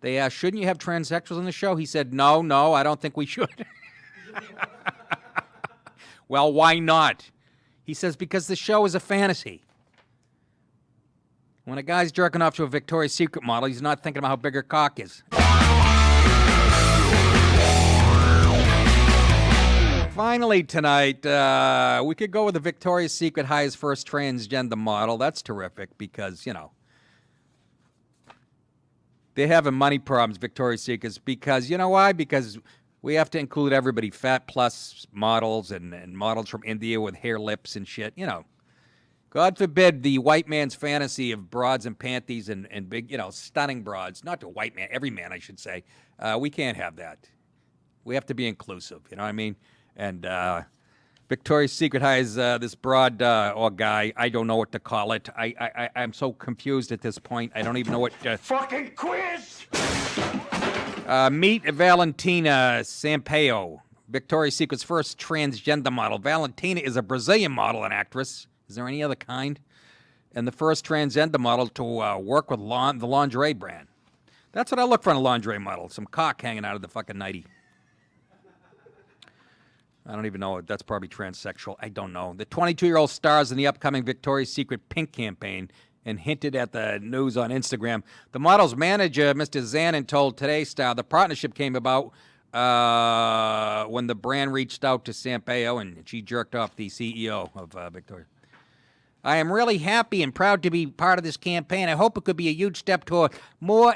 They asked, shouldn't you have transsexuals on the show? He said, no, I don't think we should. Well, why not? He says, because the show is a fantasy. When a guy's jerking off to a Victoria's Secret model, he's not thinking about how big her cock is. Finally tonight, we could go with the Victoria's Secret highest first transgender model. That's terrific because, they're having money problems, Victoria's Secret, because, you know why? Because we have to include everybody, fat plus models and models from India with hair lips and shit, God forbid the white man's fantasy of broads and panties and big, stunning broads. Not the white man, every man, I should say. We can't have that. We have to be inclusive, you know what I mean? And Victoria's Secret has this broad or guy. I don't know what to call it. I'm so confused at this point. I don't even know what. Fucking quiz! Meet Valentina Sampaio, Victoria's Secret's first transgender model. Valentina is a Brazilian model and actress. Is there any other kind? And the first transgender model to work with the lingerie brand. That's what I look for in a lingerie model. Some cock hanging out of the fucking nightie. I don't even know. That's probably transsexual. I don't know. The 22-year-old stars in the upcoming Victoria's Secret Pink campaign and hinted at the news on Instagram. The model's manager, Mr. Zanin, told Today's Star the partnership came about when the brand reached out to Sampaio and she jerked off the CEO of Victoria. I am really happy and proud to be part of this campaign. I hope it could be a huge step toward more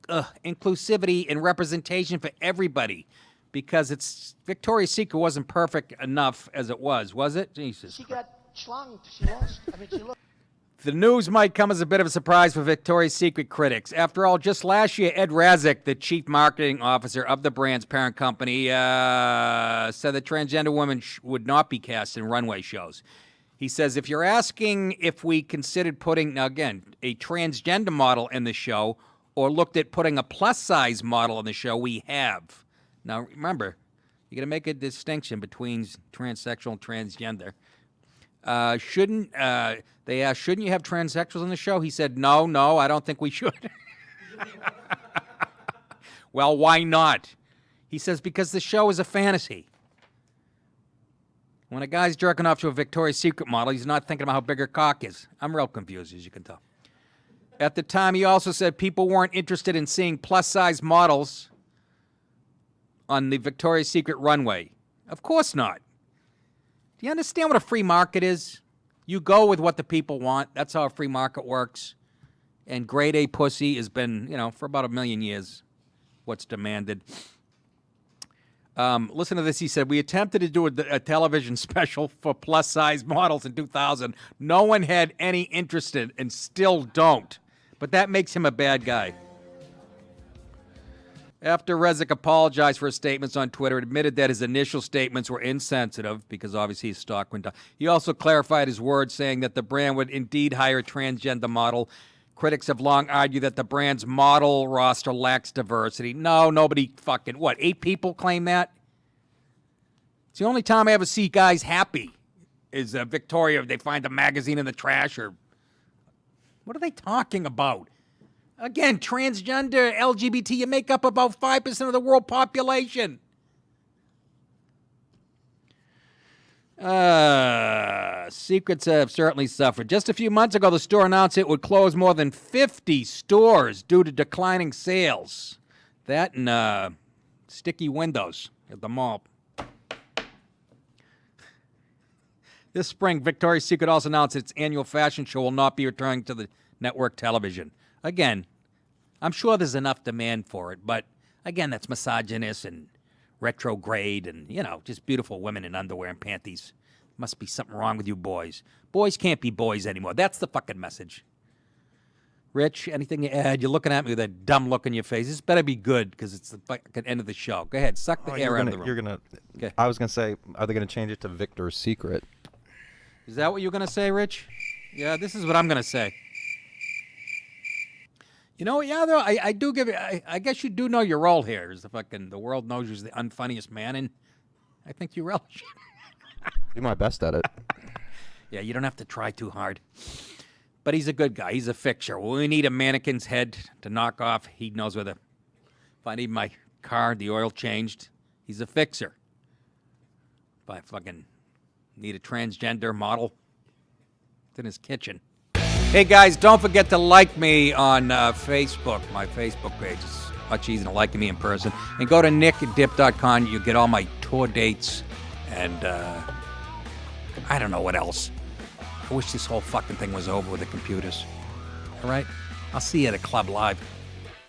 inclusivity and representation for everybody. Because Victoria's Secret wasn't perfect enough as it was it? Jesus. She got schlonged. She lost. She looked. The news might come as a bit of a surprise for Victoria's Secret critics. After all, just last year, Ed Razek, the chief marketing officer of the brand's parent company, said that transgender women would not be cast in runway shows. He says, if you're asking if we considered putting, now again, a transgender model in the show or looked at putting a plus-size model in the show, we have. Now, remember, you got to make a distinction between transsexual and transgender. They asked, shouldn't you have transsexuals on the show? He said, no, I don't think we should. Well, why not? He says, because the show is a fantasy. When a guy's jerking off to a Victoria's Secret model, he's not thinking about how big her cock is. I'm real confused, as you can tell. At the time, he also said people weren't interested in seeing plus-size models on the Victoria's Secret runway. Of course not. Do you understand what a free market is? You go with what the people want. That's how a free market works. And grade A pussy has been, for about 1 million years, what's demanded. Listen to this. He said, we attempted to do a television special for plus-size models in 2000. No one had any interest in and still don't. But that makes him a bad guy. After Rezek apologized for his statements on Twitter, admitted that his initial statements were insensitive because obviously his stock went down. He also clarified his words, saying that the brand would indeed hire a transgender model. Critics have long argued that the brand's model roster lacks diversity. No, nobody fucking, 8 people claim that? It's the only time I ever see guys happy is Victoria, they find a magazine in the trash or... What are they talking about? Again, transgender, LGBT, you make up about 5% of the world population. Secrets have certainly suffered. Just a few months ago, the store announced it would close more than 50 stores due to declining sales. That and sticky windows at the mall. This spring, Victoria's Secret also announced its annual fashion show will not be returning to the network television. Again, I'm sure there's enough demand for it, but again, that's misogynist and retrograde and, just beautiful women in underwear and panties. Must be something wrong with you boys. Boys can't be boys anymore. That's the fucking message. Rich, anything to add? You're looking at me with a dumb look in your face. This better be good because it's the fucking end of the show. Go ahead, suck the air out of the room. Okay. I was going to say, are they going to change it to Victor's Secret? Is that what you're going to say, Rich? Yeah, this is what I'm going to say. Though, I do give it, I guess you do know your role here is the world knows you're the unfunniest man, and I think you relish it. Do my best at it. Yeah, you don't have to try too hard. But he's a good guy. He's a fixture. When we need a mannequin's head to knock off, he knows where If I need my car, the oil changed, he's a fixer. If I fucking need a transgender model, it's in his kitchen. Hey guys, don't forget to like me on Facebook. My Facebook page is much easier than liking me in person. And go to nickdip.com. You get all my tour dates and I don't know what else. I wish this whole fucking thing was over with the computers. All right? I'll see you at a club live.